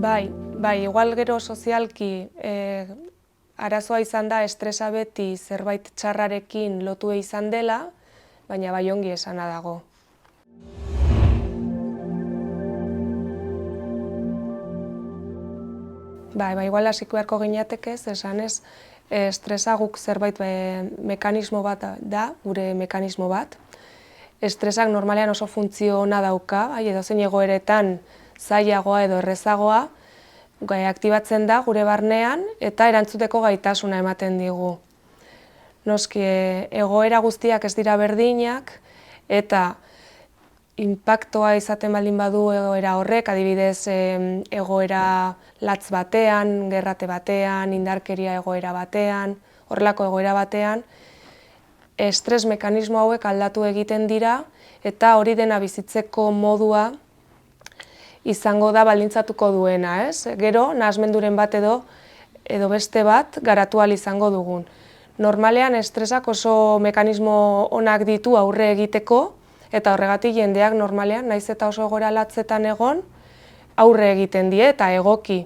Bai, igual gero sozialki arazoa izan da estresa beti zerbait txarrarekin lotu izan dela, baina bai ongi esana dago. Bai, igual hasiko beharko ginateke, esanez, estresa guk zerbait mekanismo bat da, gure mekanismo bat. Estresak normalean oso funtzio ona dauka, edozein egoeretan zailagoa edo errezagoa, aktibatzen da gure barnean eta erantzuteko gaitasuna ematen digu. Noski, egoera guztiak ez dira berdinak eta inpaktoa izaten baldin badu egoera horrek, adibidez egoera latz batean, gerrate batean, indarkeria egoera batean, horrelako egoera batean, estres mekanismo hauek aldatu egiten dira eta hori dena bizitzeko modua izango da baldintzatuko duena, ez? Gero, nahasmenduren bat edo beste bat garatu ahal izango dugun. Normalean estresak oso mekanismo onak ditu aurre egiteko, eta horregatik jendeak normalean, naiz eta oso egoera latzetan egon, aurre egiten die eta egoki.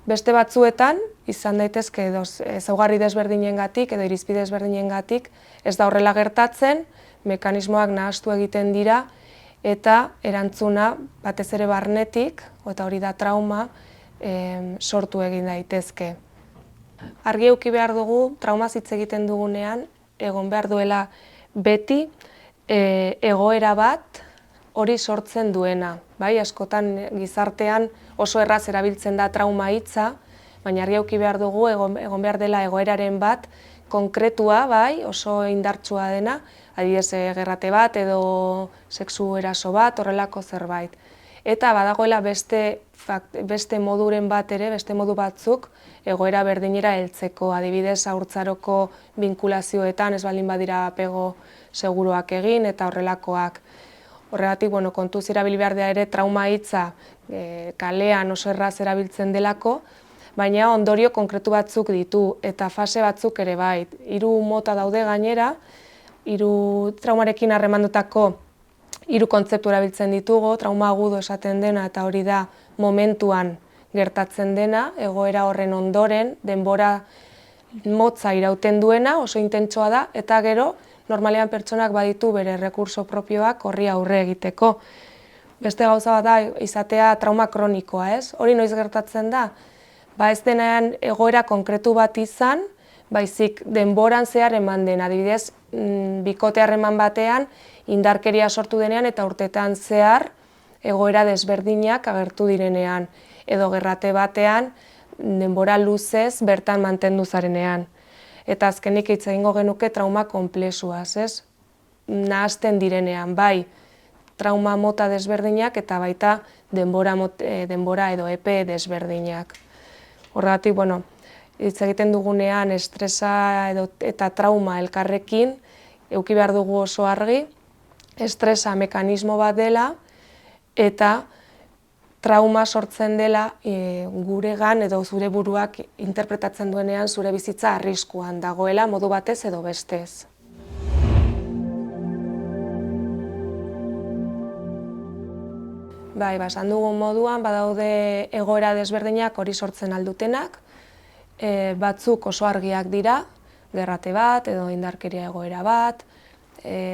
Beste batzuetan, izan daitezke ezaugarri desberdinengatik edo irizpide desberdinengatik, ez da horrela gertatzen, mekanismoak nahastu egiten dira, eta erantzuna batez ere barnetik, eta hori da trauma, sortu egin daitezke. Argi eduki behar dugu, traumaz hitz egiten dugunean, egon behar duela beti egoera bat hori sortzen duena. Askotan gizartean oso erraz erabiltzen da trauma hitza, baina argi eduki behar dugu egon behar dela egoeraren bat konkretua, oso indartsua dena, adibidez gerrate bat edo sexu eraso bat, horrelako zerbait. Eta badagoela beste moduren bat ere, beste modu batzuk egoera berdinera heltzeko, adibidez haurtzaroko binkulazioetan ez baldin badira apego seguruak egin eta horrelakoak. Horregatik, kontuz erabili behar da ere trauma hitza kalean oso erraz erabiltzen delako, baina ondorio konkretu batzuk ditu eta fase batzuk ere bai. 3 mota daude gainera, traumarekin harremandutako 3 kontzeptu erabiltzen ditugu, trauma agudo esaten dena eta hori da momentuan gertatzen dena, egoera horren ondoren, denbora motza irauten duena, oso intentsoa da, eta gero normalean pertsonak baditu bere errekurso propioak horri aurre egiteko. Beste gauza bat da izatea trauma kronikoa, ez? Hori noiz gertatzen da? Ez denean egoera konkretu bat izan, baizik denboran zehar eman den, adibidez, bikote harreman batean indarkeria sortu denean eta urtetan zehar egoera desberdinak agertu direnean, edo gerrate batean denbora luzez bertan mantendu zarenean. Eta azkenik hitz egingo genuke trauma konplexuaz, ez? Nahasten direnean, bai, trauma mota desberdinak eta baita denbora edo epe desberdinak. Horregatik, hitz egiten dugunean estresa eta trauma elkarrekin, eduki behar dugu oso argi, estresa mekanismo bat dela eta trauma sortzen dela guregan edo zure buruak interpretatzen duenean zure bizitza arriskuan dagoela modu batez edo bestez. Esan dugun moduan, badaude egoera desberdinak hori sortzen aldutenak, batzuk oso argiak dira, gerrate bat edo indarkeria egoera bat,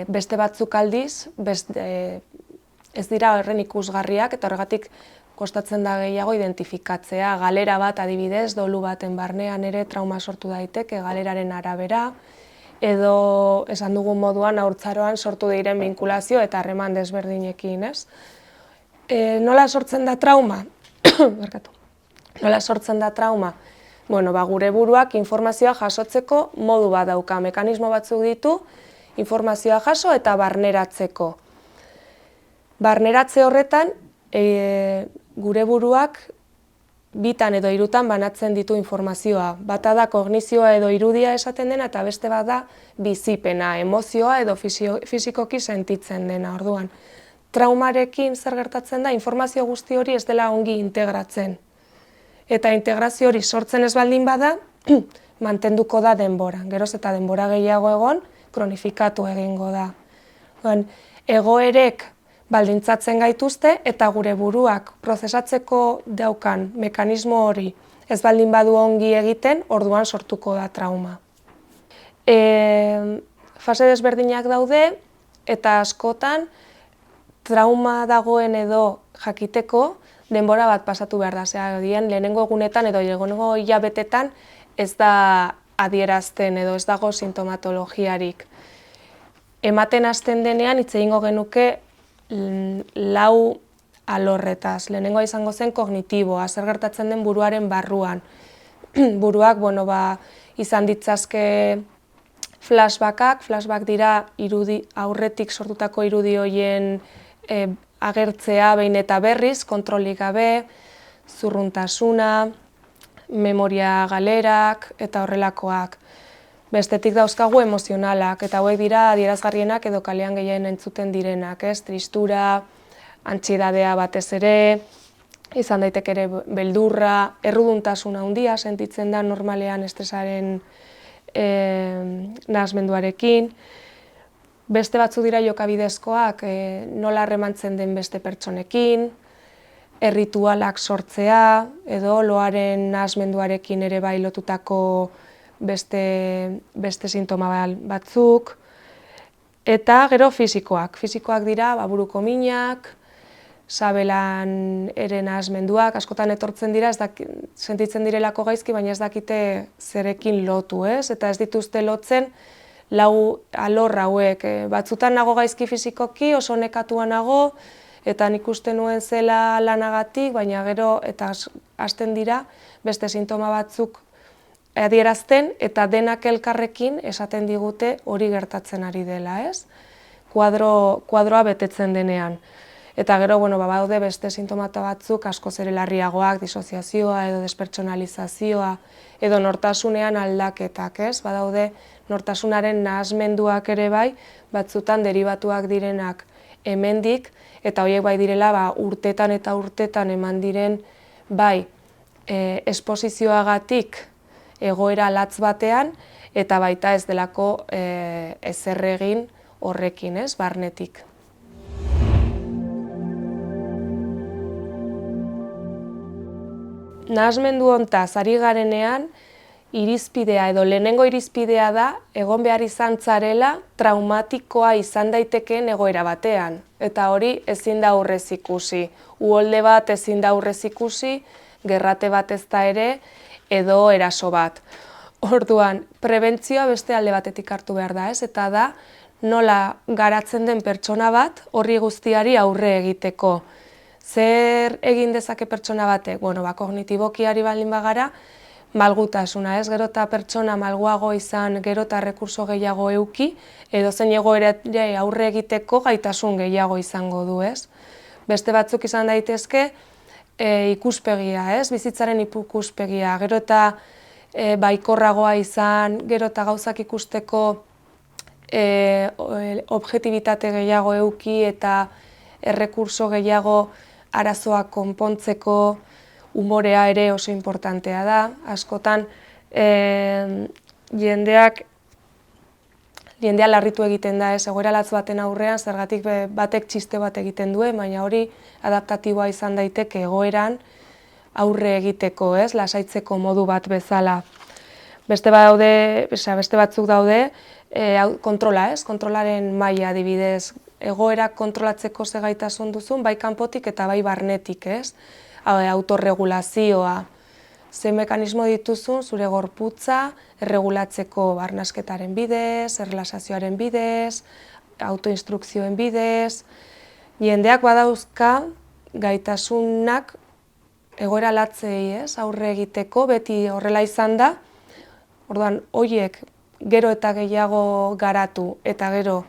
beste batzuk aldiz, ez dira horren ikusgarriak eta horregatik kostatzen da gehiago identifikatzea. Galera bat adibidez, dolu baten barnean ere trauma sortu daiteke galeraren arabera, edo esan dugun moduan haurtzaroan sortu diren binkulazio eta harreman desberdinekin, ez? Nola sortzen da trauma? Nola sortzen da trauma? Gure buruak informazioa jasotzeko modu bat dauka, mekanismo batzuk ditu, informazioa jaso eta barneratzeko. Barneratze horretan, gure buruak bitan edo 3 banatzen ditu informazioa. Bata da kognizioa edo irudia esaten dena eta beste bat da bizipena, emozioa edo fisikoki sentitzen dena. Orduan, traumarekin zer gertatzen da, informazio guzti hori ez dela ongi integratzen. Eta integrazio hori sortzen ez baldin bada, mantenduko da denbora. Geroz eta denbora gehiago egon, kronifikatu egingo da. Egoerek baldintzatzen gaituzte eta gure buruak prozesatzeko daukan mekanismo hori ez baldin badu ongi egiten, orduan sortuko da trauma. Fase desberdinak daude eta askotan trauma dagoen edo jakiteko denbora bat pasatu behar da. Lehenengo egunetan edo lehenengo hilabetetan ez da adierazten edo ez dago sintomatologiarik. Ematen hasten denean hitz egingo genuke 4 alorretaz. Lehenengoa izango zen kognitiboa, zer gertatzen den buruaren barruan. Buruak izan ditzazke flashbackak, flashback dira aurretik sortutako irudi horien agertzea behin eta berriz, kontrolik gabe, zurruntasuna, memoria galerak eta horrelakoak. Bestetik dauzkagu emozionalak, eta hauek dira adierazgarrienak edo kalean gehien entzuten direnak, tristura, antsiedadea batez ere, izan daiteke ere beldurra, erruduntasuna handia sentitzen da normalean estresaren nahasmenduarekin. Beste batzu dira jokabidezkoak, nola harremantzen den beste pertsonekin, erritualak sortzea, edo loaren nahasmenduarekin ere bai lotutako beste sintoma batzuk. Eta gero fisikoak. Fisikoak dira buruko minak, sabelan ere nahasmenduak, askotan etortzen dira, sentitzen direlako gaizki, baina ez dakite zerekin lotu, eta ez dituzte lotzen 4 alor hauek. Batzutan nago gaizki fisikoki, oso nekatua nago, eta nik uste nuen zela lanagatik, baina gero eta hasten dira beste sintoma batzuk adierazten, eta denak elkarrekin esaten digute hori gertatzen ari dela, kuadroa betetzen denean. Eta gero, badaude beste sintomata batzuk askoz ere larriagoak, disoziazioa edo despertsonalizazioa, edo nortasunean aldaketak, badaude nortasunaren nahasmenduak ere bai, batzutan deribatuak direnak hemendik, eta horiek bai direla urtetan eta urtetan eman diren bai esposizioagatik egoera latz batean, eta baita ez delako ezer egin horrekin, barnetik. Nahasmendu hontaz ari garenean, irizpidea edo lehenengo irizpidea da egon behar izan zarela traumatikoa izan daitekeen egoera batean. Eta hori ezin da aurrez ikusi. Uholde bat ezin da aurrez ikusi, gerrate bat ez da ere, edo eraso bat. Orduan, prebentzioa beste alde batetik hartu behar da, eta da nola garatzen den pertsona bat horri guztiari aurre egiteko. Zer egin dezake pertsona batek? Kognitibokiari baldin bagara, malgutasuna, gero eta pertsona malguago izan, gero eta rekurso gehiago eduki, edo zein egoerari aurre egiteko gaitasun gehiago izango du, Beste batzuk izan daitezke ikuspegia, bizitzaren ikuspegia, gero eta baikorragoa izan, gero eta gauzak ikusteko objektibitate gehiago eduki eta errekurso gehiago arazoak konpontzeko, umorea ere oso importantea da. Askotan jendea larritu egiten da, egoera latz baten aurrean, zergatik batek txiste bat egiten duen, baina hori adaptatiboa izan daiteke egoeran aurre egiteko, lasaitzeko modu bat bezala. Beste batzuk daude, kontrola, kontrolaren maila adibidez, egoerak kontrolatzeko ze gaitasun duzun, bai kanpotik eta bai barnetik, autorregulazioa. Ze mekanismo dituzun zure gorputza erregulatzeko barnasketaren bidez, erlaxazioaren bidez, autoinstrukzioen bidez. Jendeak badauzka gaitasunak egoera latzei aurre egiteko, beti horrela izan da. Orduan, horiek gero eta gehiago garatu eta gero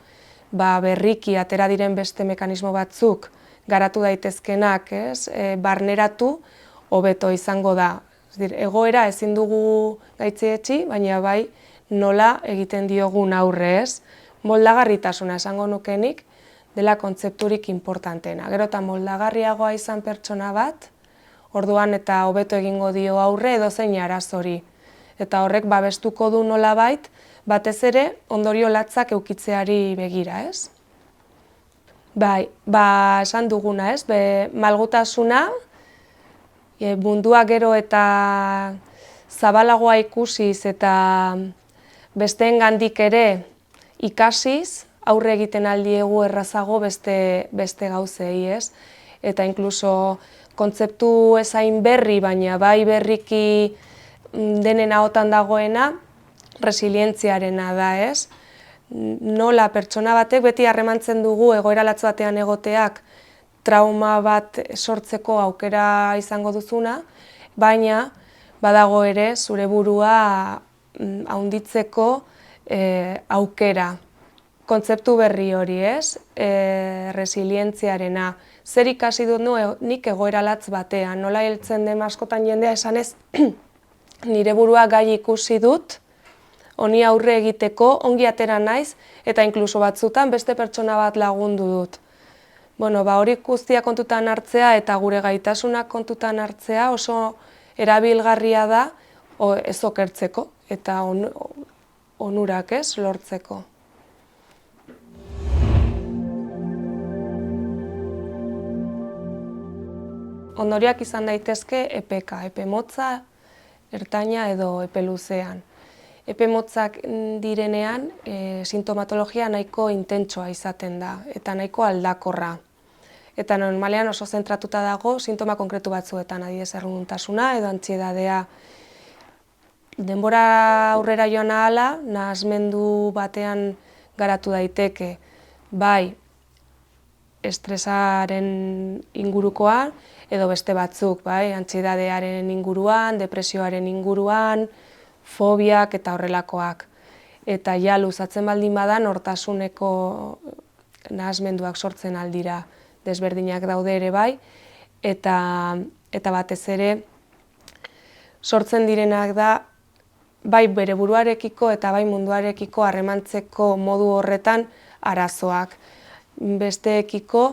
berriki atera diren beste mekanismo batzuk garatu daitezkenak, barneratu, hobeto izango da. Egoera ezin dugu gaitzetsi, baina bai nola egiten diogun aurre, moldagarritasuna esango nukenik dela kontzepturik importanteena. Gero eta moldagarriagoa izan pertsona bat, orduan eta hobeto egingo dio aurre edozein arazori. Eta horrek babestuko du nolabait, batez ere ondorio latzak eukitzeari begira, Bai, esan duguna, ez? Malgutasuna, mundua gero eta zabalagoa ikusiz eta besteengandik ere ikasiz, aurre egiten aldiegu errazago beste gauzei, ez? Eta inkluso kontzeptu ezain berri, baina bai berriki denen ahotan dagoena, resilientziarena da, ez? Nola pertsona batek beti harremantzen dugu egoera latz batean egoteak trauma bat sortzeko aukera izango duzuna, baina badago ere zure burua handitzeko aukera. Kontzeptu berri hori, ez? Resilientziarena. Zer ikasi dut nik egoera latz batean, nola heltzen den askotan jendea esanez nire burua gai ikusi dut, honi aurre egiteko, ongi atera naiz, eta inkluso batzutan beste pertsona bat lagundu dut. Hori guztia kontutan hartzea eta gure gaitasunak kontutan hartzea oso erabilgarria da ez okertzeko eta onurak lortzeko. Ondorioak izan daitezke epeka, epe motza, ertaina edo epe luzean. Epe motzak direnean sintomatologia nahiko intentsua izaten da eta nahiko aldakorra. Eta normalean oso zentratuta dago sintoma konkretu batzuetan, adibidez erruduntasuna edo antsiedadea. Denbora aurrera joan ahala, nahasmendu batean garatu daiteke, bai estresaren ingurukoa edo beste batzuk, bai antsiedadearen inguruan, depresioaren inguruan, fobiak eta horrelakoak. Eta ja luzatzen baldin bada nortasuneko nahasmenduak sortzen aldira. Desberdinak daude ere bai, eta batez ere sortzen direnak da bai bere buruarekiko eta bai munduarekiko harremantzeko modu horretan arazoak. Besteekiko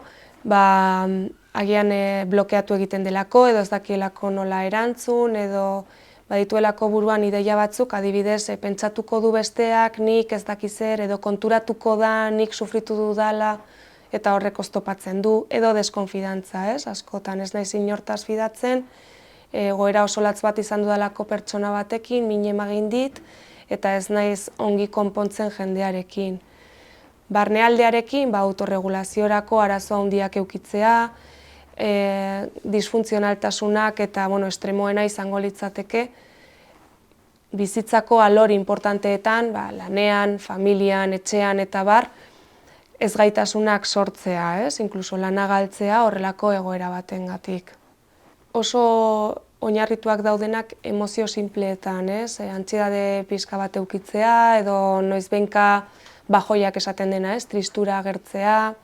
agian blokeatu egiten delako edo ez dakielako nola erantzun edo badituelako buruan ideia batzuk, adibidez pentsatuko du besteak nik ez daki zer edo konturatuko da nik sufritu dudala, eta horrek oztopatzen du, edo deskonfidantza, ez? Askotan ez naiz inortaz fidatzen, egoera oso latz bat izan dudalako pertsona batekin, min emagin dit, eta ez naiz ongi konpontzen jendearekin. Barnealdearekin, autorregulaziorako arazo handiak eukitzea, disfuntzionaltasunak eta estremoena izango litzateke, bizitzako alor importanteetan, lanean, familian, etxean eta bar, ez gaitasunak sortzea, inkluso lana galtzea horrelako egoera batengatik. Oso oinarrituak daudenak emozio sinpleetan, antsiedade pixka bat eukitzea edo noizbehinka bajoiak esaten dena, tristura agertzea,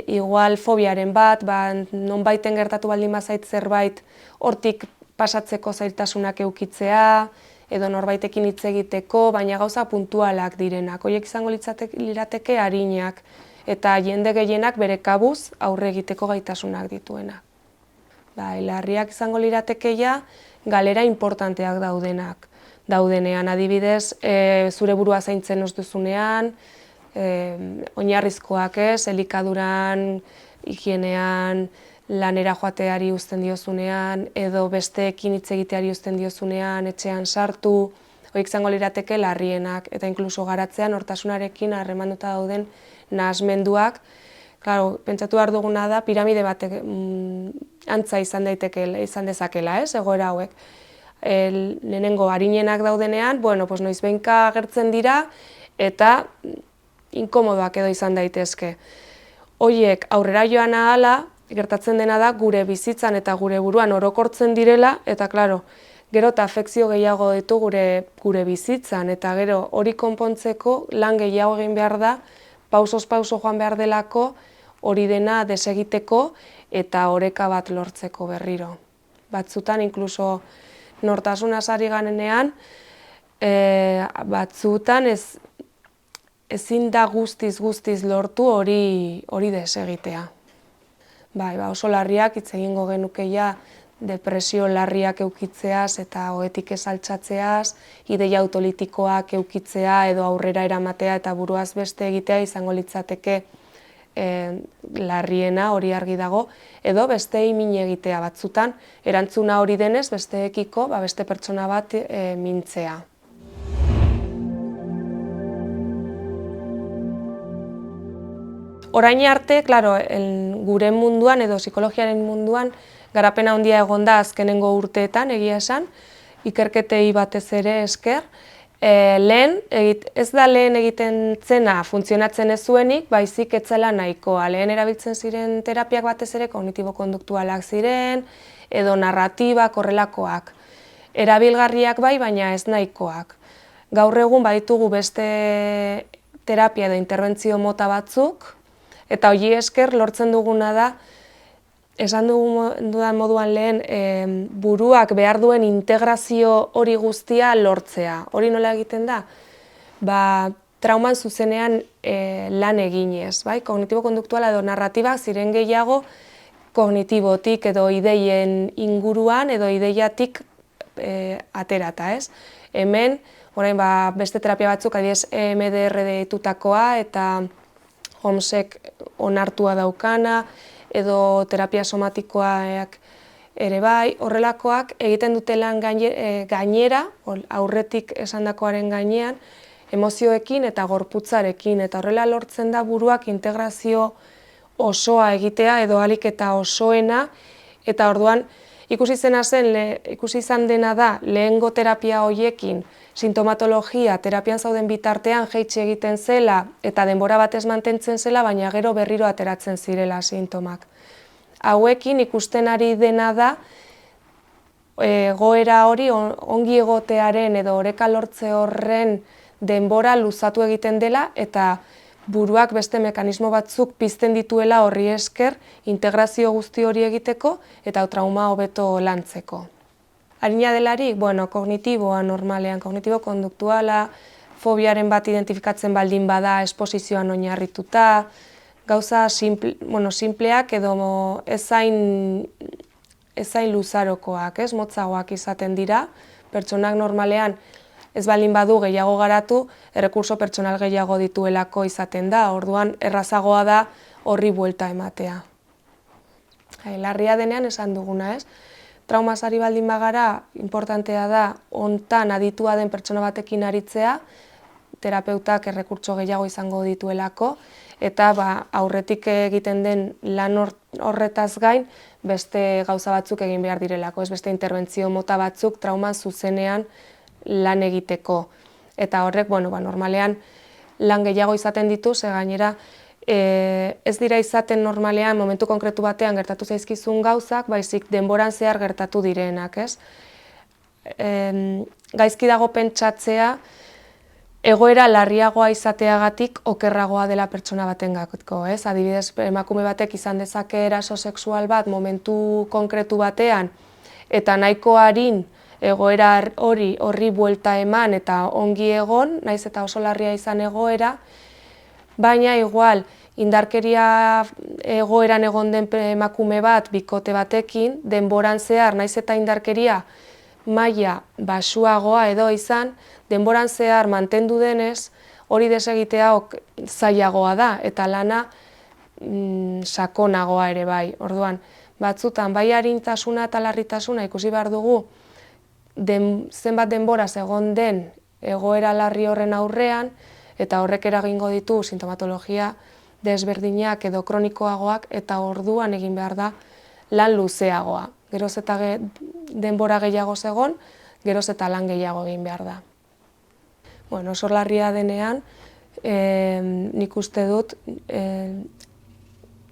igual fobiaren bat, nonbaiten gertatu baldin bazait zerbait hortik pasatzeko zailtasunak eukitzea, edo norbaitekin hitz egiteko, baina gauza puntualak direnak. Horiek izango lirateke arinak eta jende gehienak bere kabuz aurre egiteko gaitasunak dituenak. Larriak izango lirateke galera importanteak daudenean, adibidez, zure burua zaintzen ez duzunean, oinarrizkoak elikaduran, higienean, lanera joateari uzten diozunean, edo besteekin hitz egiteari uzten diozunean, etxean sartu, horiek izango lirateke larrienak, eta inkluso garatzean hortasunarekin harremanduta dauden nahasmenduak. Pentsatu behar duguna da, piramide batek antza izan dezakela, egoera hauek. Lehenengo arinenak daudenean, noizbehinka agertzen dira, eta inkomodoak edo izan daitezke. Horiek aurrera joan ahala, gertatzen dena da gure bizitzan eta gure buruan orokortzen direla, eta gero eta afekzio gehiago ditu gure bizitzan, eta gero hori konpontzeko lan gehiago egin behar da, pausoz pauso joan behar delako, hori dena desegiteko eta oreka bat lortzeko berriro. Batzutan, inkluso nortasunaz ari garenean, batzutan ezin da guztiz lortu hori desegitea. Oso larriak hitz egingo genuke depresio larriak eukitzeaz eta ohetik ez altxatzeaz, ideia autolitikoak eukitzea edo aurrera eramatea eta buruaz beste egitea izango litzateke larriena hori argi dago, edo beste min egitea batzutan, erantzuna hori denez besteekiko beste pertsona bat mintzea. Orain arte, gure munduan edo psikologiaren munduan garapena handia egon da azkenengo urteetan, egia esan, ikerketei batez ere esker. Ez da lehen egiten zena funtzionatzen ez zuenik, baizik ez zela nahikoa. Lehen erabiltzen ziren terapiak batez ere kognitibo-konduktualak ziren, edo narratibak horrelakoak. Erabilgarriak bai, baina ez nahikoak. Gaur egun baditugu beste terapia edo interbentzio mota batzuk, eta hori esker lortzen duguna da, esan dudan moduan lehen, buruak behar duen integrazio hori guztia lortzea. Hori nola egiten da? Trauman zuzenean lan eginez. Kognitibo-konduktuala edo narratibak ziren gehiago kognitibotik edo ideien inguruan edo ideiatik aterata. Hemen, orain beste terapia batzuk, adibidez EMDR deitutakoa eta Homsek onartua daukana, edo terapia somatikoak ere bai, horrelakoak egiten dute lan gainera, aurretik esandakoaren gainean, emozioekin eta gorputzarekin, eta horrela lortzen da buruak integrazio osoa egitea edo ahalik eta osoena, eta orduan ikusi izan dena da lehengo terapia horiekin, sintomatologia terapian zauden bitartean jaitsi egiten zela eta denbora batez mantentzen zela, baina gero berriro ateratzen zirela sintomak. Hauekin ikusten ari dena da egoera hori ongi egotearen edo oreka lortze horren denbora luzatu egiten dela eta buruak beste mekanismo batzuk pizten dituela horri esker integrazio guzti hori egiteko eta trauma hobeto lantzeko. Adina delarik, kognitiboa normalean, kognitibo-konduktuala, fobiaren bat identifikatzen baldin bada esposizioan oinarrituta, gauza simpleak edo ezain luzarokoak, motzagoak izaten dira, pertsonak normalean ez baldin badu gehiago garatu, errekurso pertsonal gehiago dituelako izaten da, orduan errazagoa da horri buelta ematea. Larria denean esan duguna, traumaz ari baldin bagara, importantea da, hontan aditua den pertsona batekin aritzea, terapeutak errekurtso gehiago izango dituelako, eta aurretik egiten den lan horretaz gain, beste gauza batzuk egin behar direlako, beste interbentzio mota batzuk trauman zuzenean lan egiteko. Eta horrek, normalean lan gehiago izaten ditu, ze gainera ez dira izaten normalean momentu konkretu batean gertatu zaizkizun gauzak, baizik denboran zehar gertatu direnak. Gaizki dago pentsatzea egoera larriagoa izateagatik okerragoa dela pertsona batengako. Adibidez, emakume batek izan dezake eraso sexual bat momentu konkretu batean eta nahiko arin egoera horri buelta eman eta ongi egon, naiz eta oso larria izan egoera, baina igual indarkeria egoeran egon den emakume bat bikote batekin, denboran zehar naiz eta indarkeria maila baxuagoa edo izan, denboran zehar mantendu denez, hori desegitea zailagoa da eta lana sakonagoa ere bai. Orduan, batzutan bai arintasuna eta larritasuna ikusi behar dugu zenbat denboraz egon den egoera larri horren aurrean eta horrek eragingo ditu sintomatologia desberdinak edo kronikoagoak eta orduan egin behar da lan luzeagoa. Geroz eta denbora gehiago egon, geroz eta lan gehiago egin behar da. Oso larria denean, nik uste dut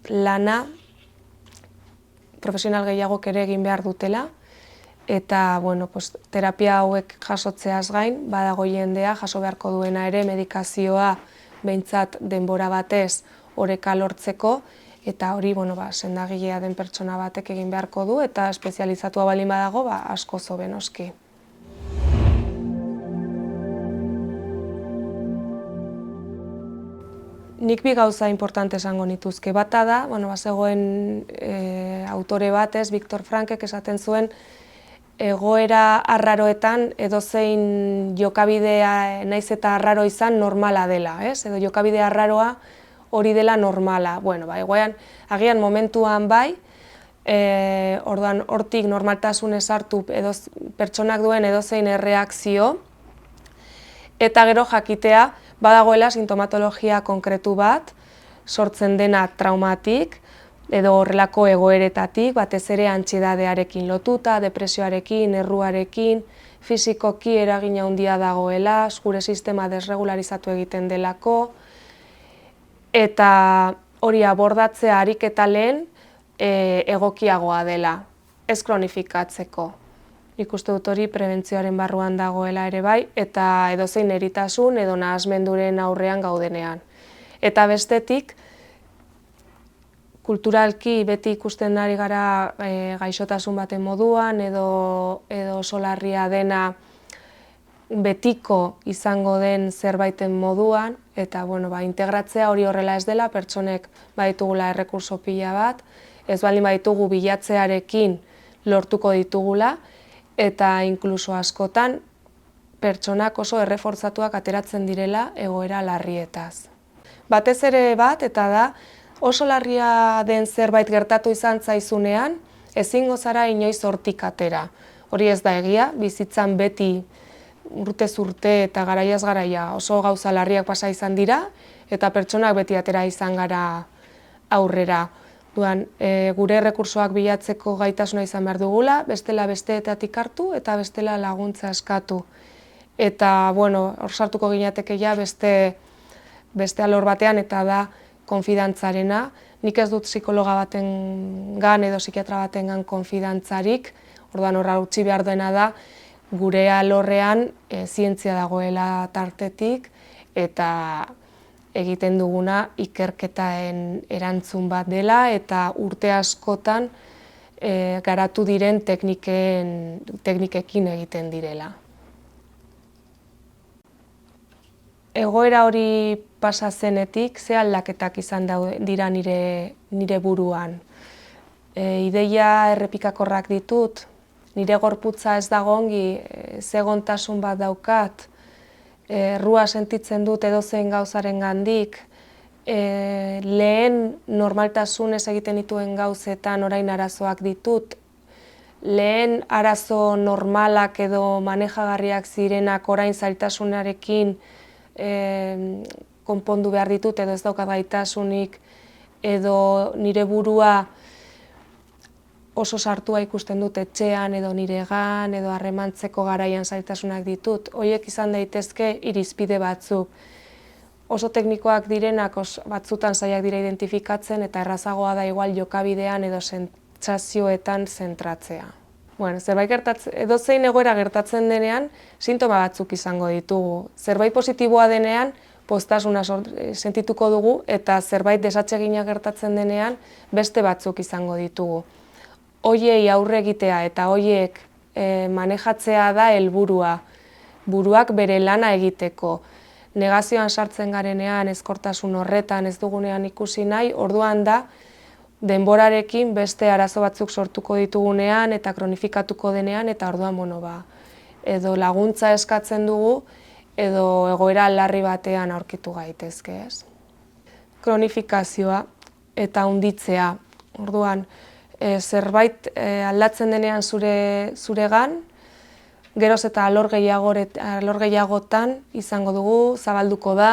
lana profesional gehiagok ere egin behar dutela, eta terapia hauek jasotzeaz gain, badago jendea jaso beharko duena ere medikazioa behintzat denbora batez oreka lortzeko, eta hori sendagilea den pertsona batek egin beharko du, eta espezializatua baldin badago asko hobe noski. Nik bi gauza importante esango nituzke. Bata da, bazegoen autore batez, Viktor Frankek esaten zuen, egoera arraroetan edozein jokabidea naiz eta arraro izan normala dela, edo jokabide arraroa hori dela normala. Bueno, egoean, agian momentuan bai, orduan hortik normaltasunez hartu pertsonak duen edozein erreakzio, eta gero jakitea badagoela sintomatologia konkretu bat, sortzen dena traumatik, edo horrelako egoeretatik, batez ere antsiedadearekin lotuta, depresioarekin, erruarekin, fisikoki eragina handia dagoela, gure sistema desregularizatu egiten delako, eta hori abordatzea ariketa lehen egokiagoa dela, ez kronifikatzeko. Nik uste dut hori prebentzioaren barruan dagoela ere bai, eta edozein eritasun edo nahasmenduren aurrean gaudenean. Eta bestetik, kulturalki beti ikusten ari gara gaixotasun baten moduan edo oso larria dena betiko izango den zerbaiten moduan, eta integratzea hori horrela ez dela, pertsonek baditugula errekurso pila bat, ez baldin baditugu bilatzearekin lortuko ditugula, eta inkluso askotan pertsonak oso errefortzatuak ateratzen direla egoera larrietaz. Batez ere bat, eta da, oso larria den zerbait gertatu izan zaizunean, ezingo zara inoiz hortik atera. Hori ez da egia, bizitzan beti urtez urte eta garaiaz garaia oso gauza larriak pasa izan dira, eta pertsonak beti atera izan gara aurrera. Gure errekursoak bilatzeko gaitasuna izan behar dugula, bestela besteetatik hartu eta bestela laguntza eskatu. Eta, hor sartuko ginateke ja beste alor batean, eta da konfidantzarena. Nik ez dut psikologa batengan edo psikiatra batengan konfidantzarik, orduan horra utzi behar duena da, gure alorrean zientzia dagoela tartetik, eta egiten duguna ikerketaen erantzun bat dela, eta urte askotan garatu diren teknikekin egiten direla. Egoera hori pasa zenetik, ze aldaketak izan dira nire buruan. Ideia errepikakorrak ditut, nire gorputza ez dago ongi, zegontasun bat daukat, errua sentitzen dut edozein gauzaren gandik, lehen normaltasunez egiten dituen gauzetan orain arazoak ditut, lehen arazo normalak edo manejagarriak zirenak orain zailtasunarekin konpondu behar ditut edo ez daukat gaitasunik, edo nire burua oso sartua ikusten dut etxean edo niregan edo harremantzeko garaian zailtasunak ditut. Horiek izan daitezke irizpide batzuk. Oso teknikoak direnak batzutan zailak dira identifikatzen, eta errazagoa da igual jokabidean edo sentsazioetan zentratzea. Edozein egoera gertatzen denean, sintoma batzuk izango ditugu. Zerbait positiboa denean, poztasuna sentituko dugu, eta zerbait desatsegina gertatzen denean, beste batzuk izango ditugu. Horiei aurre egitea eta horiek manejatzea da helburua, buruak bere lana egiteko. Negazioan sartzen garenean, ezkortasun horretan ez dugunean ikusi nahi, orduan da denborarekin beste arazo batzuk sortuko ditugunean eta kronifikatuko denean, eta orduan edo laguntza eskatzen dugu edo egoera larri batean aurkitu gaitezke, ez? Kronifikazioa eta handitzea, orduan zerbait aldatzen denean zuregan, geroz eta alor gehiagotan izango dugu, zabalduko da,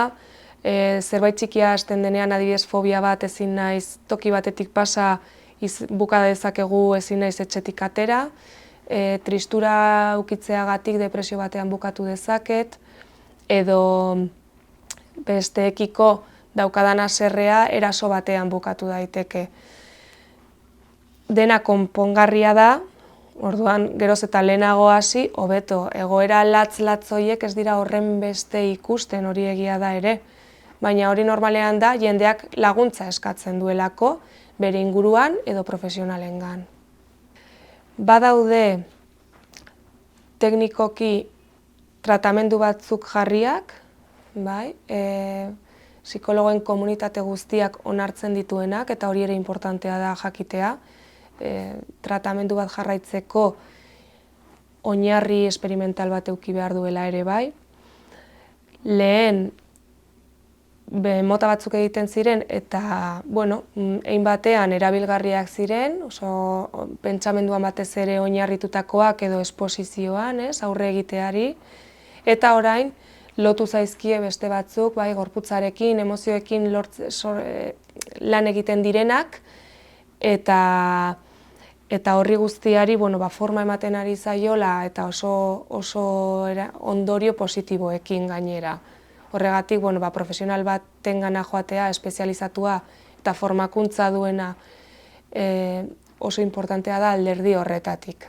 zerbait txikia hasten denean adibidez fobia bat ezin naiz toki batetik pasa buka dezakegu ezin naiz etxetik atera, tristura ukitzeagatik depresio batean bukatu dezaket, edo besteekiko daukadan haserrea eraso batean bukatu daiteke. Dena konpongarria da, orduan geroz eta lehenago hasi, hobeto, egoera latz-latz horiek ez dira horren beste ikusten, hori egia da ere. Baina hori normalean da jendeak laguntza eskatzen duelako, bere inguruan edo profesionalengan. Badaude teknikoki tratamendu batzuk jarriak, psikologoen komunitate guztiak onartzen dituenak, eta hori ere importantea da jakitea, tratamendu bat jarraitzeko oinarri esperimental bat eduki behar duela ere bai. Lehen mota batzuk egiten ziren eta, bueno, hein batean erabilgarriak ziren, oso pentsamenduan batez ere oinarritutakoak edo esposizioan, aurre egiteari, eta orain lotu zaizkie beste batzuk, bai, gorputzarekin, emozioekin lan egiten direnak, eta horri guztiari forma ematen ari zaiola eta oso ondorio positiboekin gainera. Horregatik, profesional batengana joatea, espezializatua eta formakuntza duena oso importantea da alderdi horretatik.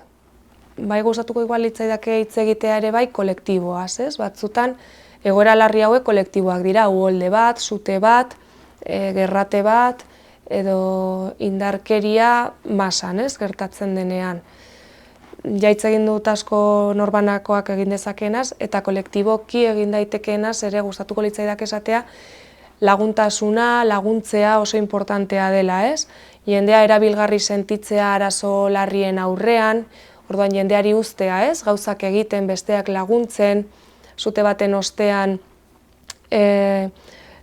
Bai, gustatuko igual litzaidake hitz egitea ere bai kolektiboaz, ez? Batzutan egoera larri hauek kolektiboak dira, uholde bat, sute bat, gerrate bat, edo indarkeria masan, ez, gertatzen denean. Jaitz egin dut asko norbanakoak egin dezakenaz, eta kolektiboki egin daitekeenaz ere gustatuko litzaidak esatea laguntasuna, laguntzea oso importantea dela, ez? Jendea erabilgarri sentitzea arazo larrien aurrean, orduan jendeari uztea, ez? Gauzak egiten, besteak laguntzen, sute baten ostean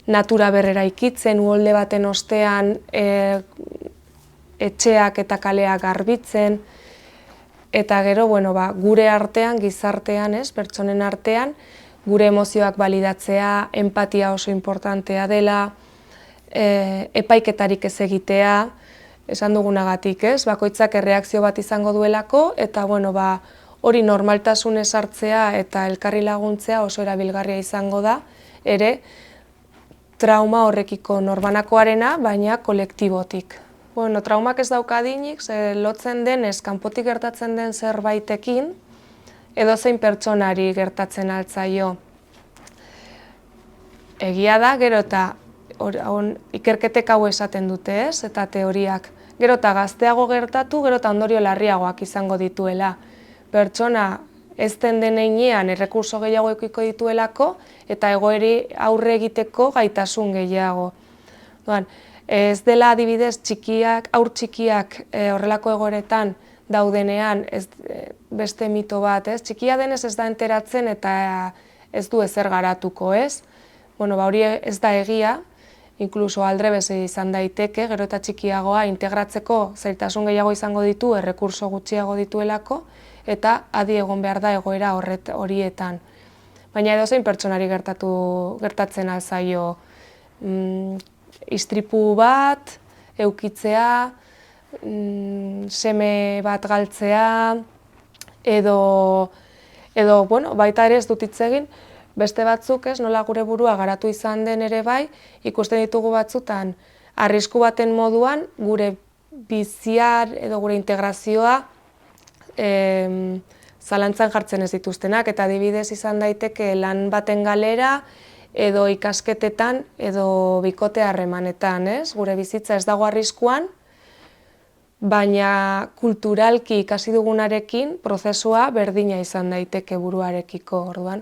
natura berrera ikitzen, uholde baten ostean etxeak eta kaleak garbitzen, eta gero, gure artean, gizartean, pertsonen artean, gure emozioak balidatzea, empatia oso importantea dela, epaiketarik ez egitea, esan dugunagatik, bakoitzak erreakzio bat izango duelako, eta hori normaltasunez hartzea eta elkarri laguntzea oso erabilgarria izango da, ere, trauma horrekiko norbanakoarena, baina kolektibotik. Traumak ez dauka adinik, lotzen denez, kanpotik gertatzen den zerbaitekin, edozein pertsonari gertatzen altzaio. Egia da, gero eta ikerketek hau esaten dute, eta teoriak. Gero eta gazteago gertatu, gero eta ondorio larriagoak izango dituela. Pertsona ez den heinean errekurso gehiago edukiko dituelako, eta egoeri aurre egiteko gaitasun gehiago. Ez dela adibidez haur txikiak horrelako egoeretan daudenean beste mito bat, txikia denez ez da enteratzen eta ez du ezer garatuko, ez? Hori ez da egia, inkluso aldrebes izan daiteke, gero eta txikiagoa integratzeko zailtasun gehiago izango ditu, errekurso gutxiago dituelako, eta adi egon behar da egoera horietan. Baina edozein pertsonari gertatzen alzaio istripu bat, eukitzea, seme bat galtzea, edo baita ere ez dut hitz egin, beste batzuk nola gure burua garatu izan den ere bai, ikusten ditugu batzutan, arrisku baten moduan, gure biziar edo gure integrazioa zalantzan jartzen ez dituztenak, eta adibidez izan daiteke lan baten galera, edo ikasketetan, edo bikote harremanetan, gure bizitza ez dago arriskuan, baina kulturalki ikasi dugunarekin prozesua berdina izan daiteke buruarekiko, orduan.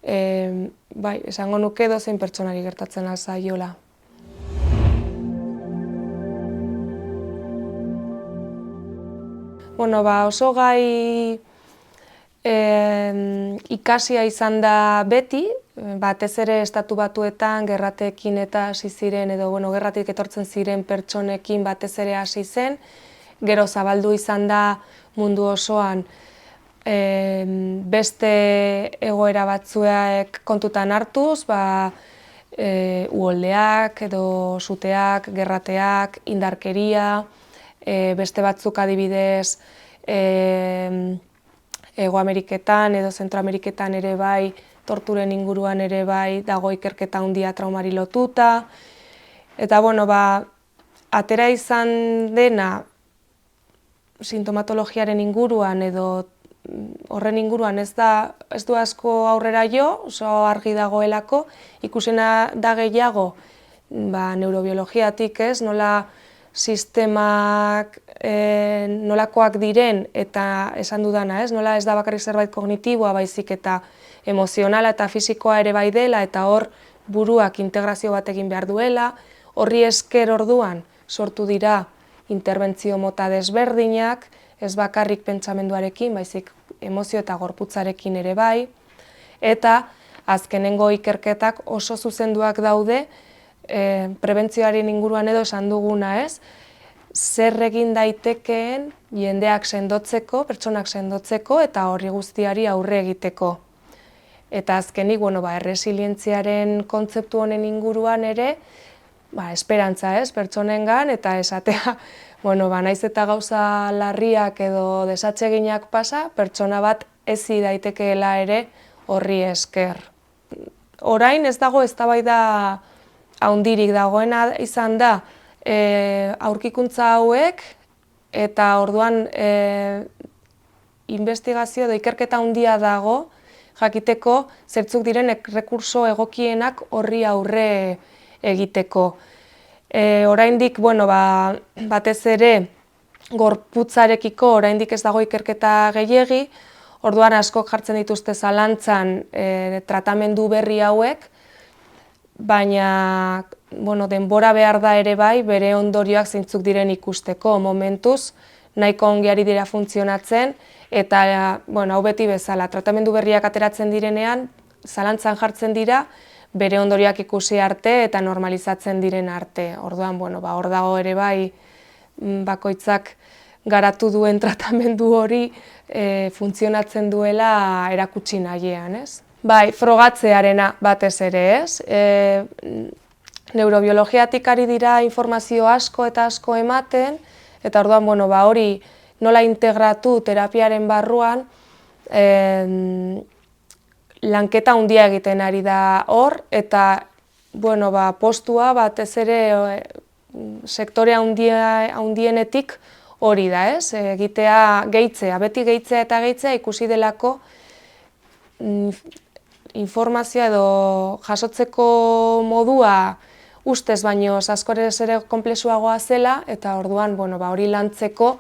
Bai, esango nuke edozein pertsonari gertatzen zaiola. Oso gai ikasia izan da beti, batez ere Estatu Batuetan gerrateekin eta hasi ziren, edo gerratik etortzen ziren pertsonekin batez ere hasi zen, gero zabaldu izan da mundu osoan beste egoera batzuek kontutan hartuz, uholdeak edo suteak, gerrateak, indarkeria, beste batzuk adibidez Hego Ameriketan edo Zentroameriketan ere bai, torturen inguruan ere bai, dago ikerketa handia traumari lotuta. Eta, atera izan dena sintomatologiaren inguruan edo horren inguruan ez du asko aurrera jo, oso argi dagoelako, ikusena da gehiago neurobiologiatik nola sistemak nolakoak diren eta esan dudana, nola ez da bakarrik zerbait kognitiboa baizik eta emozionala eta fisikoa ere bai dela eta hor buruak integrazio bat egin behar duela, horri esker orduan sortu dira interbentzio mota desberdinak, ez bakarrik pentsamenduarekin, baizik emozio eta gorputzarekin ere bai, eta azkenengo ikerketak oso zuzenduak daude prebentzioaren inguruan edo esan duguna, ez? Zer egin daitekeen jendeak sendotzeko, pertsonak sendotzeko eta horri guztiari aurre egiteko. Eta azkenik, erresilientziaren kontzeptu honen inguruan ere, esperantza, ez, pertsonengan, eta esatea, naiz eta gauza larriak edo desatseginak pasa, pertsona bat hezi daitekeela ere horri esker. Orain ez dago eztabaida handirik, dagoena izan da aurkikuntza hauek, eta orduan investigazio edo ikerketa handia dago, jakiteko zertzuk diren errekurtso egokienak horri aurre egiteko. Oraindik, batez ere gorputzarekiko oraindik ez dago ikerketa gehiegi, orduan askok jartzen dituzte zalantzan tratamendu berri hauek, baina denbora behar da ere bai bere ondorioak zeintzuk diren ikusteko. Momentuz nahiko ongi ari dira funtzionatzen, eta hau beti bezala, tratamendu berriak ateratzen direnean, zalantzan jartzen dira, bere ondorioak ikusi arte eta normalizatzen diren arte. Orduan, hor dago ere bai bakoitzak garatu duen tratamendu hori funtzionatzen duela erakutsi nahian, ez? Bai, frogatzearena batez ere, ez? Neurobiologiatik ari dira informazio asko eta asko ematen, eta orduan, hori nola integratu terapiaren barruan, lanketa handia egiten ari da hor, eta postua batez ere sektore handienetik hori da, ez? Egitea gehitzea, beti gehitzea eta gehitzea ikusi delako informazioa edo jasotzeko modua ustez baino askorez ere konplexuagoa zela, eta orduan hori lantzeko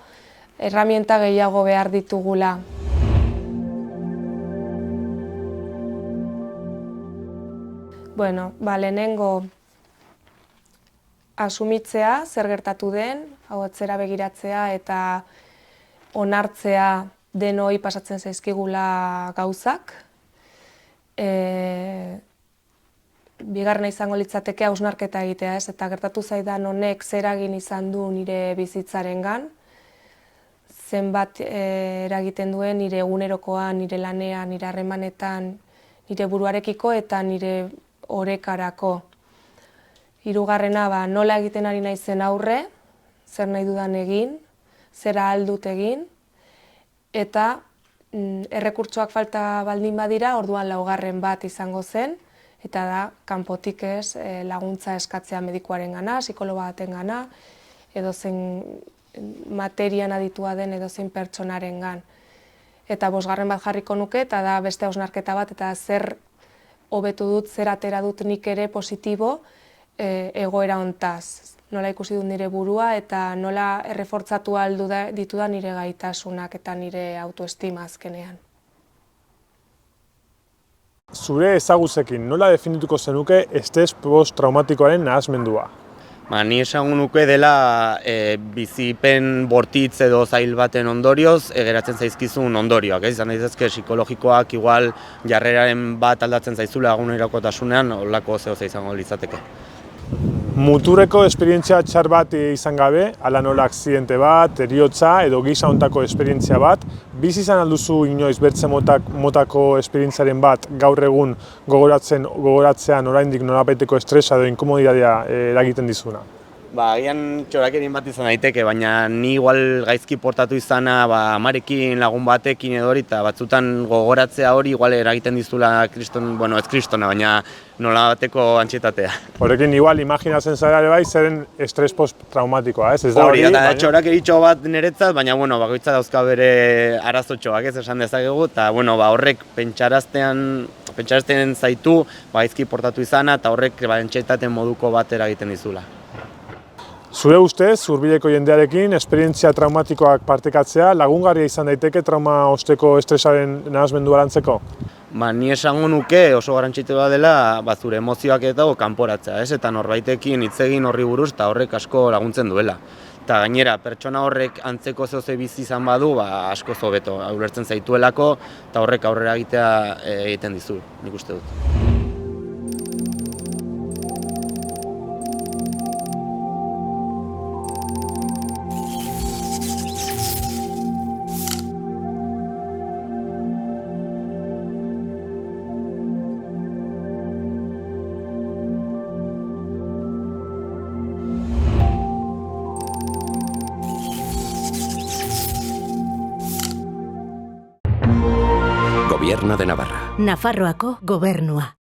erramienta gehiago behar ditugula. Lehenengo asumitzea, zer gertatu den, hau atzera begiratzea eta onartzea denoi pasatzen zaizkigula gauzak. Bigarrena izango litzateke hausnarketa egitea, ez, eta gertatu zaidan honek zer eragin izan du nire bizitzarengan, zenbat eragiten duen nire egunerokoan, nire lanean, nire harremanetan, nire buruarekiko eta nire orekarako. Hirugarrena, nola egiten ari naizen aurre, zer nahi dudan egin, zer ahal dut egin, eta errekurtsoak falta baldin badira, orduan laugarren bat izango zen, eta da, kanpotik ez, laguntza eskatzea medikuarengana, psikologo batengana, edozein materian aditua den edozein pertsonarengan. Eta bosgarren bat jarriko nuke, eta da beste hausnarketa bat, eta zer hobetu dut, zer atera dut nik ere positibo egoera hontaz. Nola ikusi dut nire burua eta nola errefortzatu aldu dituda nire gaitasunak eta nire autoestima azkenean. Zure ezaguzekin, nola definituko zenuke estres post-traumatikoaren nahasmendua? Ni esango nuke dela bizipen bortitz edo zail baten ondorioz geratzen zaizkizun ondorioak, izan daitezke psikologikoak igual jarreraren bat aldatzen zaizula egunerokotasunean, holako zehoza izango litzateke. Muturreko esperientzia txar bat izan gabe, hala nola akzidente bat, heriotza edo gisa hontako esperientzia bat, bizi izan alduzu inoiz bertze motako esperientziaren bat gaur egun gogoratzean oraindik nolabaiteko estresa edo inkomoditatea eragiten dizuna? Agian txorakerin bat izan daiteke, baina ni igual gaizki portatu izana amarekin, lagun batekin edo hori, eta batzutan gogoratzea hori igual eragiten dizula ez kristona, baina nolabateko antsietatea. Horrekin igual imaginatzen zara ere bai zeren estres post-traumatikoa, ez? Hori, eta txorakeritxo bat niretzat, baina bakoitza dauzka bere arazotxoak, ez esan dezakegu, eta horrek pentsarazten zaitu gaizki portatu izana, eta horrek antsietateen moduko bat eragiten dizula. Zure ustez, hurbileko jendearekin esperientzia traumatikoak partekatzea lagungarria izan daiteke trauma osteko estresaren nahasmendua lantzeko? Ni esango nuke oso garrantzitsua dela zure emozioak eta kanporatzea, eta norbaitekin hitz egin horri buruz eta horrek asko laguntzen duela. Eta gainera, pertsona horrek antzeko zehoze bizi izan badu, asko hobeto ulertzen zaituelako eta horrek aurrera egitea egiten dizu, nik uste dut. Gobierno de Navarra. Nafarroako Gobernua.